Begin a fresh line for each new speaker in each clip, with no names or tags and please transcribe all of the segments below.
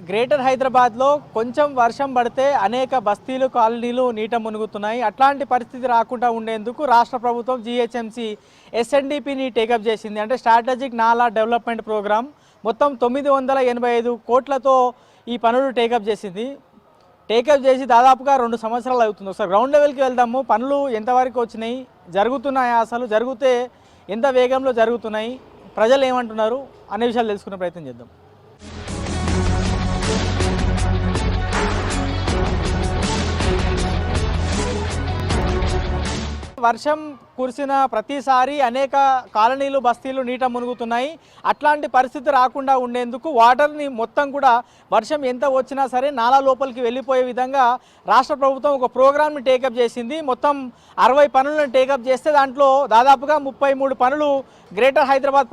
Greater హైదరాబాద్లో కొంచెం వర్షం పడితే అనేక బస్తీలు కాలనీలు నీట మునుగుతున్నాయి. అట్లాంటి పరిస్థితి రాకుండా ఉండేందుకు రాష్ట్ర ప్రభుత్వం జీహెచ్ఎంసీ ఎస్ఎన్డిపిని టేకప్ చేసింది. అంటే స్ట్రాటజిక్ నాలా డెవలప్మెంట్ ప్రోగ్రామ్ మొత్తం 985 కోట్లతో ఈ పనులు టేకప్ చేసింది. టేకప్ చేసి దాదాపుగా 2 సంవత్సరాలు అవుతుంది. ఒకసారి గ్రౌండ్ లెవెల్కి వెళ్దాము. పనులు ఎంతవరకు వచ్చినాయి, జరుగుతున్నాయా, అసలు జరిగితే ఎంత వేగంలో జరుగుతున్నాయి, ప్రజలు ఏమంటున్నారు అనే విషయాలు తెలుసుకునే ప్రయత్నం చేద్దాం. వర్షం కురిసిన ప్రతిసారి అనేక కాలనీలు బస్తీలు నీట మునుగుతున్నాయి. అట్లాంటి పరిస్థితి రాకుండా ఉండేందుకు వాటర్ని మొత్తం కూడా వర్షం ఎంత వచ్చినా సరే నాలా లోపలికి వెళ్ళిపోయే విధంగా రాష్ట్ర ప్రభుత్వం ఒక ప్రోగ్రామ్ని టేకప్ చేసింది. మొత్తం 60 పనులను టేకప్ చేస్తే దాంట్లో దాదాపుగా 33 పనులు గ్రేటర్ హైదరాబాద్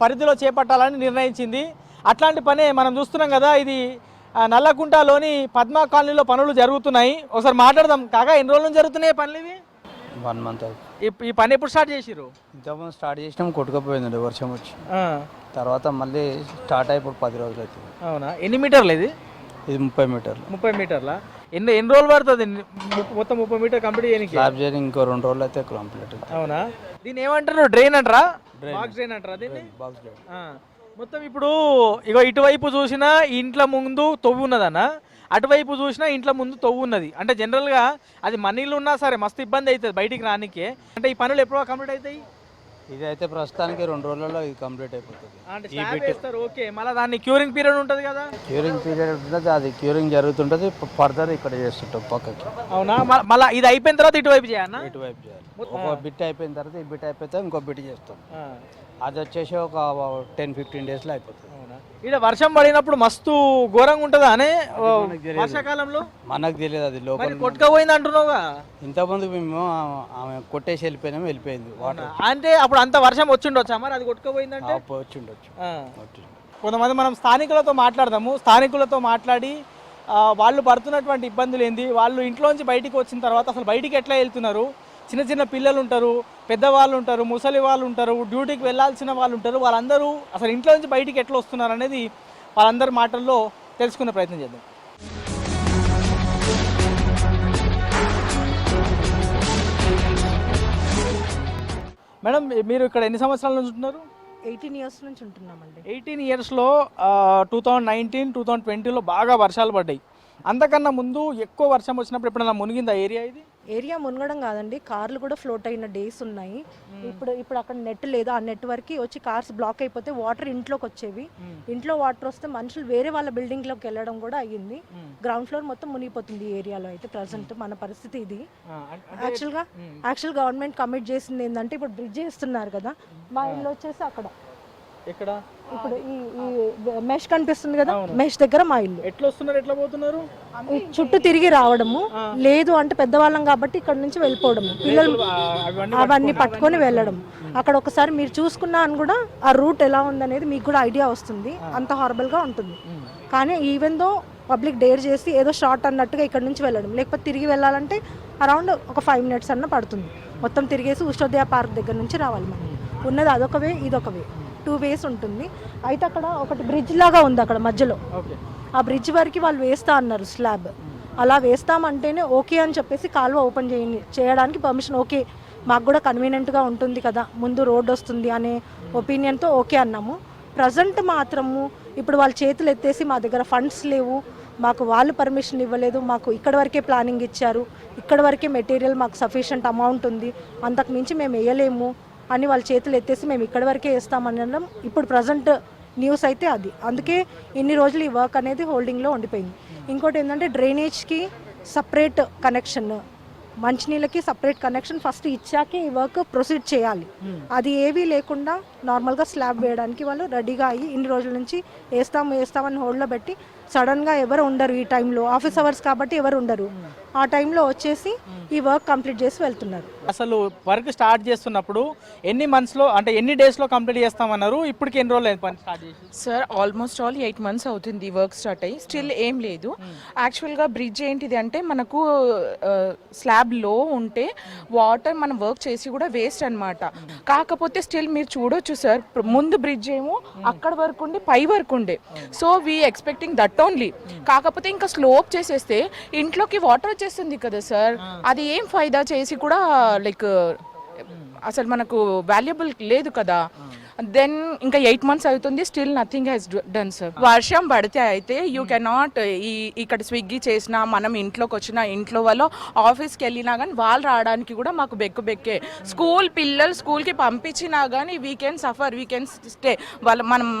పరిధిలో చేపట్టాలని నిర్ణయించింది. అట్లాంటి పనే మనం చూస్తున్నాం కదా. ఇది నల్లకుంటలోని పద్మా కాలనీలో పనులు జరుగుతున్నాయి. ఒకసారి మాట్లాడదాం. కాగా ఎన్ని రోజుల నుంచి జరుగుతున్నాయి పనులు? ఇవి
1 మంత్ అవుతుంది.
ఈ పని ఎప్పుడు స్టార్ట్ చేసిర్రు?
ఇంతకుముందు స్టార్ట్ చేసినాం, కొట్టుకపోయిందండి వర్షం వచ్చి. తర్వాత మళ్ళీ స్టార్ట్ అయిపోయి 10 రోజులు అవుతుంది.
అవునా? ఎన్ని మీటర్లు ఇది?
ఇది 30 మీటర్లు.
30 మీటర్ల ఎన్ని రోజులు పడుతుంది మొత్తం 30 మీటర్ కంప్లీట్ చేయడానికి?
స్లాబ్ చేయడానికి ఇంకో 2 రోజులు అయితే కంప్లీట్.
అవునా? దీన్ని ఏమంటారు? డ్రైన్ అంటారా? బాక్స్ డ్రైన్ అంటారా దీన్ని?
Box drain.
మొత్తం ఇప్పుడు ఇగో ఇటువైపు చూసినా ఇంట్లో ముందు తవ్వు ఉన్నదన్న, అటువైపు చూసినా ఇంట్లో ముందు తవ్వు ఉన్నది. అంటే జనరల్గా అది మనీళ్ళు ఉన్నా సరే మస్తు ఇబ్బంది అవుతుంది బయటికి రానికే. అంటే ఈ పనులు ఎప్పుడో కంప్లీట్ అవుతాయి?
ఇది అయితే ప్రస్తుతానికి 2 రోజులలో ఇది కంప్లీట్ అయిపోతుంది.
అంటే స్లాబ్ వేస్తారు, ఓకే. మళ్ళీ దాన్ని క్యూరింగ్ పీరియడ్ ఉంటుంది కదా?
క్యూరింగ్ పీరియడ్ ఉంటుంది, అది క్యూరింగ్ జరుగుతుంటుంది. ఫర్దర్ ఇక్కడ చేస్తుంటాం పక్కకి.
అవునా? మళ్ళీ ఇది అయిపోయిన తర్వాత ఇటువైపు చేయాలన్నా?
ఇటువైపు చేయాలి. ఒక బిట్ అయిపోయిన తర్వాత ఈ బిట్ అయిపోతే ఇంకో బిట్ చేస్తాం. అది వచ్చేసి ఒక 10-15 డేస్లో అయిపోతుంది.
ఇక్కడ వర్షం పడినప్పుడు మస్తు ఘోరంగా ఉంటుందా అనే వర్షాకాలంలో?
మనకు తెలియదు, అది లోపల
కొట్టుకపోయింది అంటున్నావుగా.
ఇంతకుముందు మేము ఆమె కొట్టేసి వెళ్ళిపోయింది వాటర్.
అంటే అప్పుడు అంత వర్షం వచ్చిండొచ్చా మరి? అది కొట్టుకపోయిందంటే
వచ్చిండొచ్చు.
కొంతమంది మనం స్థానికులతో మాట్లాడదాము. స్థానికులతో మాట్లాడి వాళ్ళు పడుతున్నటువంటి ఇబ్బందులు ఏంది, వాళ్ళు ఇంట్లోంచి బయటికి వచ్చిన తర్వాత అసలు బయటికి ఎట్లా వెళ్తున్నారు, చిన్న చిన్న పిల్లలు ఉంటారు, పెద్దవాళ్ళు ఉంటారు, ముసలి వాళ్ళు ఉంటారు, డ్యూటీకి వెళ్ళాల్సిన వాళ్ళు ఉంటారు, వాళ్ళందరూ అసలు ఇంట్లో నుంచి బయటికి ఎట్లా వస్తున్నారు అనేది వాళ్ళందరి మాటల్లో తెలుసుకునే ప్రయత్నం చేద్దాం. మేడం, మీరు ఇక్కడ ఎన్ని సంవత్సరాల నుంచి ఉంటున్నారు?
18 ఇయర్స్ నుంచి ఉంటున్నామండి.
18 ఇయర్స్లో 2019, 2020లో బాగా వర్షాలు పడ్డాయి. అంతకన్నా ముందు ఎక్కువ వర్షం వచ్చినప్పుడు ఎప్పుడైనా మునిగిందా ఏరియా? ఇది
ఏరియా మునగడం కాదండి, కార్లు కూడా ఫ్లోట్ అయిన డేస్ ఉన్నాయి. ఇప్పుడు అక్కడ నెట్ లేదు. ఆ నెట్ వరకు వచ్చి కార్స్ బ్లాక్ అయిపోతే వాటర్ ఇంట్లోకి వచ్చేవి. ఇంట్లో వాటర్ వస్తే మనుషులు వేరే వాళ్ళ బిల్డింగ్లోకి వెళ్ళడం కూడా అయ్యింది. గ్రౌండ్ ఫ్లోర్ మొత్తం మునిగిపోతుంది ఈ ఏరియాలో. అయితే ప్రజెంట్ మన పరిస్థితి ఇది. యాక్చువల్ గవర్నమెంట్ కమిట్ చేసింది ఏంటంటే, ఇప్పుడు బ్రిడ్జ్ చేస్తున్నారు కదా, మా ఇల్లు వచ్చేసి అక్కడ
ఎక్కడ
ఇప్పుడు ఈ మెష్ కనిపిస్తుంది కదా, మెష్ దగ్గర మా ఇల్లు.
ఎట్లా వస్తున్నారు, ఎట్లా పోతున్నారు?
చుట్టూ తిరిగి రావడము, లేదు అంటే పెద్దవాళ్ళం కాబట్టి ఇక్కడ నుంచి వెళ్ళిపోవడము, పిల్లలు అవన్నీ పట్టుకొని వెళ్ళడం. అక్కడ ఒకసారి మీరు చూసుకున్నా అని కూడా ఆ రూట్ ఎలా ఉందనేది మీకు కూడా ఐడియా వస్తుంది. అంత హారబుల్గా ఉంటుంది. కానీ ఈవెన్ దో పబ్లిక్ డేర్ చేసి ఏదో షార్ట్ అన్నట్టుగా ఇక్కడ నుంచి వెళ్ళడం, లేకపోతే తిరిగి వెళ్ళాలంటే అరౌండ్ ఒక 5 మినిట్స్ అన్న పడుతుంది. మొత్తం తిరిగేసి ఉషోదయ పార్క్ దగ్గర నుంచి రావాలి. మనం ఉన్నది అదొక వే, ఇదొక వే, 2 వేస్ ఉంటుంది. అయితే అక్కడ ఒకటి బ్రిడ్జ్ లాగా ఉంది అక్కడ మధ్యలో. ఆ బ్రిడ్జ్ వరకు వాళ్ళు వేస్తా అన్నారు స్లాబ్. అలా వేస్తామంటేనే ఓకే అని చెప్పేసి కాలువ ఓపెన్ చేయడానికి పర్మిషన్ ఓకే, మాకు కూడా కన్వీనియంట్గా ఉంటుంది కదా, ముందు రోడ్ వస్తుంది అనే ఒపీనియన్తో ఓకే అన్నాము. ప్రజెంట్ మాత్రము ఇప్పుడు వాళ్ళ చేతులు ఎత్తేసి మా దగ్గర ఫండ్స్ లేవు, మాకు వాళ్ళు పర్మిషన్ ఇవ్వలేదు, మాకు ఇక్కడ వరకే ప్లానింగ్ ఇచ్చారు, ఇక్కడ వరకే మెటీరియల్ మాకు సఫిషియంట్ అమౌంట్ ఉంది, అంతకు మించి మేము వేయలేము అని వాళ్ళ చేతులు ఎత్తేసి మేము ఇక్కడ వరకే వేస్తామనడం ఇప్పుడు ప్రజెంట్ న్యూస్ అయితే అది. అందుకే ఇన్ని రోజులు ఈ వర్క్ అనేది హోల్డింగ్లో ఉండిపోయింది. ఇంకోటి ఏంటంటే డ్రైనేజ్కి సపరేట్ కనెక్షన్, మంచినీళ్ళకి సపరేట్ కనెక్షన్ ఫస్ట్ ఇచ్చాకే ఈ వర్క్ ప్రొసీడ్ చేయాలి. అది ఏవీ లేకుండా నార్మల్గా స్లాబ్ వేయడానికి వాళ్ళు రెడీగా అయ్యి ఇన్ని రోజుల నుంచి వేస్తామని హోల్డ్లో పెట్టి సడన్గా ఎవరు ఉండరు. ఈ టైంలో ఆఫీస్ అవర్స్ కాబట్టి ఎవరు ఉండరు. ఆ టైంలో వచ్చేసి ఈ వర్క్ కంప్లీట్ చేసి వెళ్తున్నారు.
అసలు వర్క్ స్టార్ట్ చేస్తున్నప్పుడు ఎన్ని మంత్స్లో అంటే ఎన్ని డేస్లో కంప్లీట్ చేస్తామన్నారు? ఇప్పటికి ఎన్ని రోజులు అయింది పని స్టార్ట్ చేసి?
సార్ ఆల్మోస్ట్ ఆల్ 8 months అవుతుంది వర్క్ స్టార్ట్ అయ్యి, స్టిల్ ఏం లేదు. యాక్చువల్గా బ్రిడ్జ్ ఏంటిది అంటే మనకు స్లాబ్ లో ఉంటే వాటర్ మనం వర్క్ చేసి కూడా వేస్ట్ అన్నమాట. కాకపోతే స్టిల్ మీరు చూడొచ్చు సార్, ముందు బ్రిడ్జ్ ఏమో అక్కడ వరకు ఉండే పై వరకు ఉండే, so we expecting that only. కాకపోతే ఇంకా స్లోప్ చేసేస్తే ఇంట్లోకి వాటర్ వచ్చేస్తుంది కదా సార్, అది ఏం ఫైదా చేసి కూడా లైక్ అసలు మనకు వాల్యుబుల్ లేదు కదా. దెన్ ఇంకా 8 months అవుతుంది, still nothing has done sir. వర్షం పడితే అయితే యూ కెనాట్ ఇక్కడ స్విగ్గీ చేసినా మనం ఇంట్లోకి వచ్చినా ఇంట్లో వాళ్ళు ఆఫీస్కి వెళ్ళినా కానీ వాళ్ళు రావడానికి కూడా మాకు బెక్కే. పిల్లలు స్కూల్కి పంపించినా కానీ we can suffer, we can stay.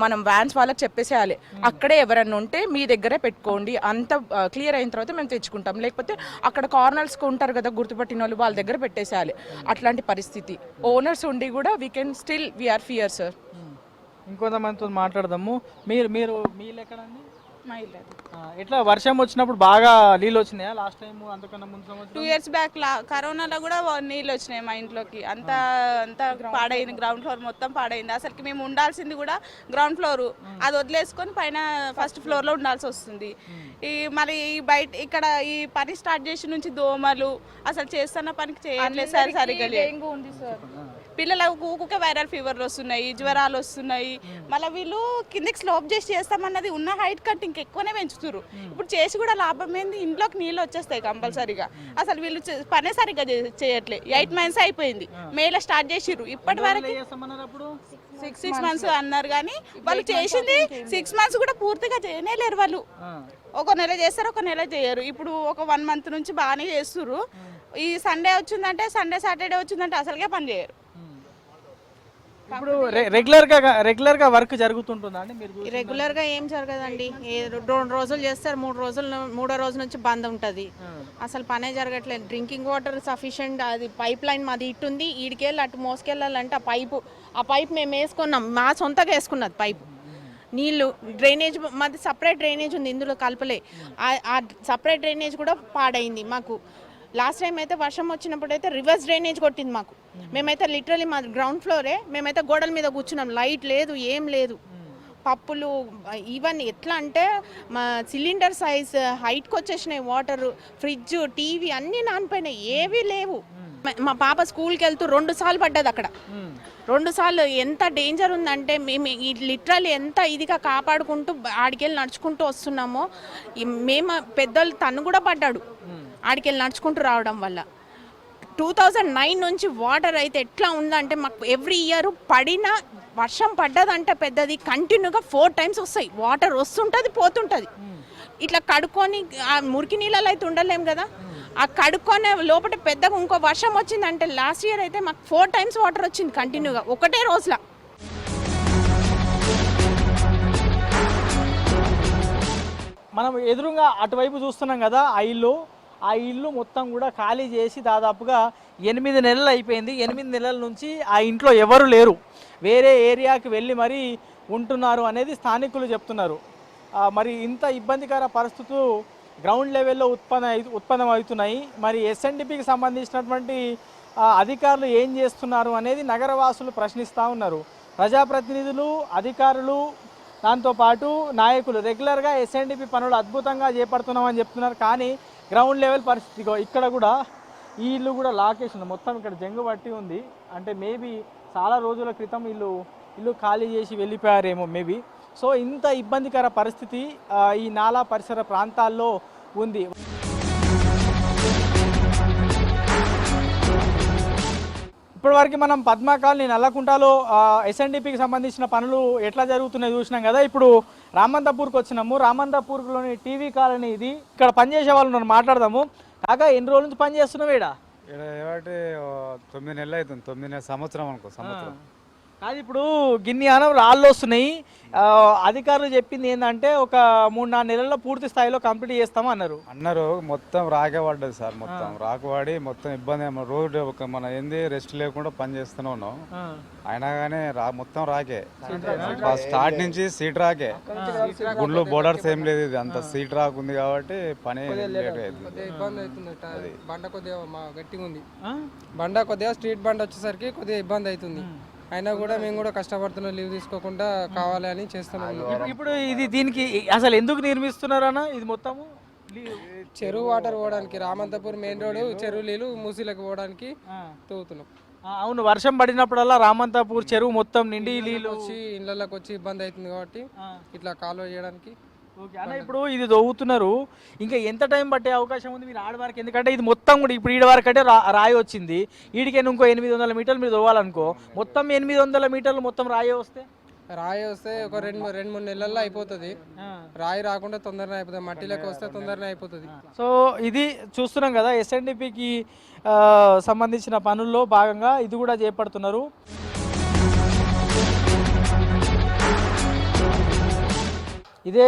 మనం వ్యాన్స్ వాళ్ళకి చెప్పేసేయాలి, అక్కడే ఎవరన్నా ఉంటే మీ దగ్గరే పెట్టుకోండి, అంత క్లియర్ అయిన తర్వాత మేము తెచ్చుకుంటాం. లేకపోతే అక్కడ కార్నర్స్కి ఉంటారు కదా గుర్తుపట్టిన వాళ్ళు, వాళ్ళ దగ్గర పెట్టేసేయాలి. అట్లాంటి పరిస్థితి. ఓనర్స్ ఉండి కూడా we can still we are fear sir.
ఇంకొంతమందితో మాట్లాడదాము. మీరు మీలు ఎక్కడండి?
మా ఇల్లు
ఎట్లా వర్షం వచ్చినప్పుడు బాగా నీళ్ళు వచ్చినాయా లాస్ట్ టైం అంతకన్నా ముందు సంవత్సరం?
2 years బ్యాక్ కరోనాలో కూడా నీళ్ళు వచ్చినాయి మా ఇంట్లోకి. అంతా పాడైంది, గ్రౌండ్ ఫ్లోర్ మొత్తం పాడైంది. అసలుకి మేము ఉండాల్సింది కూడా గ్రౌండ్ ఫ్లోర్, అది వదిలేసుకొని పైన ఫస్ట్ ఫ్లోర్లో ఉండాల్సి వస్తుంది. మరి బయట ఇక్కడ ఈ పని స్టార్ట్ చేసి నుంచి దోమలు అసలు చేస్తున్న పనికి చేయట్లేదు సార్, సరిగ్గా
ఉంది సార్.
పిల్లలకు ఊకే వైరల్ ఫీవర్లు వస్తున్నాయి, జ్వరాలు వస్తున్నాయి. మళ్ళీ వీళ్ళు కిందకి స్లోప్ చేసి చేస్తామన్నది ఉన్న హైట్ కంటే ఇంకెక్కువనే పెంచుతున్నారు. ఇప్పుడు చేసి కూడా లాభం ఏంది, ఇంట్లోకి నీళ్ళు వచ్చేస్తాయి కంపల్సరీగా. అసలు వీళ్ళు పనే సరిగ్గా చేయట్లేదు. 8 months అయిపోయింది, మేలో స్టార్ట్ చేసిర్రు, ఇప్పటి వరకు 6 months అన్నారు. కానీ వాళ్ళు చేసింది 6 months కూడా పూర్తిగా చేయలేరు వాళ్ళు. ఒక నెల చేస్తారు, ఒక నెల చేయరు. ఇప్పుడు ఒక 1 month నుంచి బాగానే చేస్తున్నారు. ఈ సండే వచ్చిందంటే సాటర్డే వచ్చిందంటే అసలుకే పని చేయరు.
ఇప్పుడు రెగ్యులర్గా వర్క్ జరుగుతుంటుందా అండి? మీరు
రెగ్యులర్గా ఏం జరగదండి. 2 రోజులు చేస్తారు, 3 రోజు నుంచి బంద్ ఉంటుంది. అసలు పనే జరగట్లేదు. డ్రింకింగ్ వాటర్ సఫిషియెంట్, అది పైప్ లైన్ మాది ఇట్టుంది, ఈడికెళ్ళి అటు మోసుకెళ్ళాలంటే ఆ పైప్ మేము వేసుకున్నాం, మా సొంతగా వేసుకున్నది పైపు. నీళ్ళు డ్రైనేజ్ మాది సపరేట్ డ్రైనేజ్ ఉంది, ఇందులో కలపలే. ఆ సపరేట్ డ్రైనేజ్ కూడా పాడైంది మాకు. లాస్ట్ టైం అయితే వర్షం వచ్చినప్పుడు అయితే రివర్స్ డ్రైనేజ్ కొట్టింది మాకు. మేమైతే లిటరలీ మా గ్రౌండ్ ఫ్లోరే, మేమైతే గోడల మీద కూర్చున్నాం, లైట్ లేదు, ఏం లేదు. పప్పులు ఈవెన్ ఎట్లా అంటే మా సిలిండర్ సైజ్ హైట్కి వచ్చేసినాయి, వాటర్, ఫ్రిడ్జ్, టీవీ అన్నీ నానిపోయినాయి, ఏవీ లేవు. మా పాప స్కూల్కి వెళ్తూ 2 సార్లు పడ్డది అక్కడ. 2 సార్లు. ఎంత డేంజర్ ఉందంటే మేము లిటరల్లీ ఎంత ఇదిగా కాపాడుకుంటూ ఆడికెళ్ళి నడుచుకుంటూ వస్తున్నామో. మేము పెద్దలు తను కూడా పడ్డాడు ఆడికెళ్ళి నడుచుకుంటూ రావడం వల్ల. 2009 నుంచి వాటర్ అయితే ఎట్లా ఉందంటే మాకు ఎవ్రీ ఇయర్ వర్షం పడ్డదంటే పెద్దది కంటిన్యూగా 4 times వస్తాయి. వాటర్ వస్తుంటుంది, పోతుంటుంది. ఇట్లా కడుక్కొని ఆ మురికి నీళ్ళలో అయితే ఉండలేం కదా, ఆ కడుక్కొనే లోపల పెద్దగా ఇంకో వర్షం వచ్చిందంటే లాస్ట్ ఇయర్ అయితే మాకు 4 times వాటర్ వచ్చింది కంటిన్యూగా ఒకటే రోజులో.
మనం ఎదురుగా అటువైపు చూస్తున్నాం కదా, ఆ ఇల్లు మొత్తం కూడా ఖాళీ చేసి దాదాపుగా 8 నెలలు అయిపోయింది. 8 నెలల నుంచి ఆ ఇంట్లో ఎవరు లేరు, వేరే ఏరియాకి వెళ్ళి మరీ ఉంటున్నారు అనేది స్థానికులు చెప్తున్నారు. మరి ఇంత ఇబ్బందికర పరిస్థితులు గ్రౌండ్ లెవెల్లో ఉత్పన్నమవుతున్నాయి. మరి ఎస్ఎన్డిపికి సంబంధించినటువంటి అధికారులు ఏం చేస్తున్నారు అనేది నగరవాసులు ప్రశ్నిస్తూ ఉన్నారు. ప్రజాప్రతినిధులు, అధికారులు, దాంతోపాటు నాయకులు రెగ్యులర్గా ఎస్ఎన్డిపి పనులు అద్భుతంగా చేపడుతున్నామని చెప్తున్నారు. కానీ గ్రౌండ్ లెవెల్ పరిస్థితి ఇక్కడ కూడా ఈ ఇల్లు కూడా లాకేషన్ మొత్తం ఇక్కడ జంగు పట్టి ఉంది. అంటే మేబీ చాలా రోజుల క్రితం ఇల్లు ఖాళీ చేసి వెళ్ళిపోయారేమో మేబీ. సో ఇంత ఇబ్బందికర పరిస్థితి ఈ నాలా పరిసర ప్రాంతాల్లో ఉంది. ఇప్పటివరకు మనం పద్మా కాలనీ నల్లకుంటలో ఎస్ఎన్డిపికి సంబంధించిన పనులు ఎట్లా జరుగుతున్నాయి చూసినాం కదా. ఇప్పుడు రామంతపూర్కి వచ్చినాము. రామంతపూర్లోని టీవీ కాలనీ ఇది. ఇక్కడ పనిచేసే వాళ్ళు ఉన్నారు, మాట్లాడదాము. కాగా ఎన్ని రోజుల నుంచి పని చేస్తున్నావు? ఇక్కడ
9 నెలలు అవుతుంది, 9 సంవత్సరం అనుకో. సంవత్సరం
కాదు ఇప్పుడు గిన్ని అనం రాళ్ళు వస్తున్నాయి. అధికారులు చెప్పింది ఏంటంటే ఒక 3-4 నెలల్లో పూర్తి స్థాయిలో కంప్లీట్ చేస్తాము అన్నారు.
మొత్తం రాకే పడ్డది సార్, మొత్తం రాకవాడి మొత్తం ఇబ్బంది. రోడ్డు ఒక మన ఏంది రెస్ట్ లేకుండా పని చేస్తూనే ఉన్నాం, అయినా కానీ మొత్తం రాకే. స్టార్ట్ నుంచి సీట్ రాకే, గుండ్లు బోర్డర్స్ ఏం లేదు, ఇది అంత సీట్ రాకుంది కాబట్టి పని లేట్ అయింది.
ఇబ్బంది అవుతుంది. బండ కొద్దిగా గట్టిగా ఉంది, బండ కొద్దిగా స్ట్రీట్ బండ వచ్చేసరికి కొద్దిగా ఇబ్బంది అవుతుంది. అయినా కూడా మేము కూడా కష్టపడుతున్నాం, లీవ్ తీసుకోకుండా కావాలి అని చేస్తున్నాం.
ఇప్పుడు ఇది దీనికి అసలు ఎందుకు నిర్మిస్తున్నారు అన్న? ఇది మొత్తము
చెరువు వాటర్ పోవడానికి, రామంతపూర్ మెయిన్ రోడ్ చెరువు నీళ్ళు మూసీలకు పోవడానికి తవ్వుతున్నాం.
అవును, వర్షం పడినప్పుడల్లా రామంతాపూర్ చెరువు మొత్తం నిండి నీళ్ళు
వచ్చి ఇళ్ళకి వచ్చి ఇబ్బంది అవుతుంది కాబట్టి ఇట్లా కాలువ చేయడానికి.
ఓకే అన్న, ఇప్పుడు ఇది దవ్వుతున్నారు, ఇంకా ఎంత టైం పట్టే అవకాశం ఉంది మీరు ఆడ వరకు? ఎందుకంటే ఇది మొత్తం కూడా ఇప్పుడు ఈడ వరకు అంటే రాయి వచ్చింది, ఈడికైనా ఇంకో 800 మీటర్లు మీరు దవ్వాలనుకో, మొత్తం 800 మీటర్లు మొత్తం రాయి వస్తే
ఒక రెండు మూడు నెలల్లో అయిపోతుంది. రాయి రాకుండా తొందరనే అయిపోతుంది, మట్టిలోకి వస్తే తొందరనే అయిపోతుంది.
సో ఇది చూస్తున్నాం కదా, ఎస్ఎన్డిపికి సంబంధించిన పనుల్లో భాగంగా ఇది కూడా చేపడుతున్నారు. ఇదే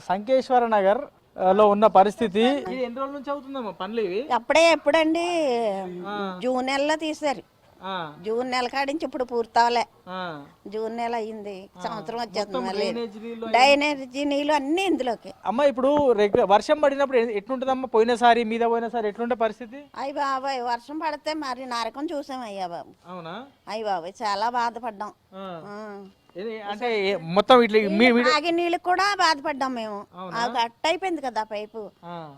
సంకేశ్వర నగర్ లో ఉన్న పరిస్థితి. ఇది ఎన్ని రోజుల నుంచి అవుతుందమ్మా పనులు ఇవి?
ఎప్పుడండి జూన్ నెలలో తీసారు, జూన్ నెల కాడించి ఇప్పుడు పూర్తవలే. జూన్ నెల అయింది, సంవత్సరం వచ్చేస్తుంది. మళ్ళీ డ్రైనేజీ నీళ్ళు అన్ని ఇందులోకి.
అమ్మ ఇప్పుడు వర్షం పడినప్పుడు ఎట్లుంటదమ్మా? పోయినసారి ఎట్లుంటే పరిస్థితి?
అయ్యి బాబాయ్, వర్షం పడితే మరి నరకం చూసాం అయ్యా బాబు.
అవునా?
అయ్యి బాబాయ్, చాలా బాధపడ్డాం.
అంటే మొత్తం ఇట్లా
తాగే నీళ్ళు కూడా బాధపడ్డాం మేము. గట్ట అయిపోయింది కదా పైపు,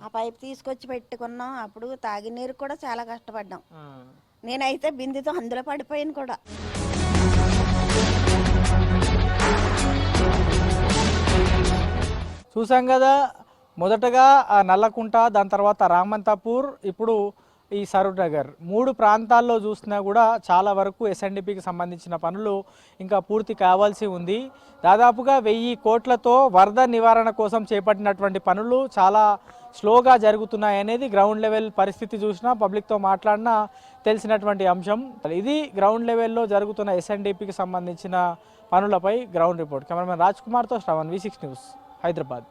ఆ పైపు తీసుకొచ్చి పెట్టుకున్నాం. అప్పుడు తాగే నీరు కూడా చాలా కష్టపడ్డాం. నేనైతే బిందెతో అందులో పడిపోయాను కూడా.
చూసాం కదా, మొదటగా నల్లకుంట, దాని తర్వాత రామంతాపూర్, ఇప్పుడు ఈ సరూర్ నగర్, 3 ప్రాంతాల్లో చూసినా కూడా చాలా వరకు ఎస్ఎన్డిపికి సంబంధించిన పనులు ఇంకా పూర్తి కావాల్సి ఉంది. దాదాపుగా 1000 కోట్లతో వరద నివారణ కోసం చేపట్టినటువంటి పనులు చాలా స్లోగా జరుగుతున్నాయి అనేది గ్రౌండ్ లెవెల్ పరిస్థితి చూసినా, పబ్లిక్తో మాట్లాడినా తెలిసినటువంటి అంశం. ఇది గ్రౌండ్ లెవెల్లో జరుగుతున్న ఎస్ఎన్డిపికి సంబంధించిన పనులపై గ్రౌండ్ రిపోర్ట్. కెమెరామెన్ రాజ్ కుమార్తో శ్రవణ్, V6 న్యూస్, హైదరాబాద్.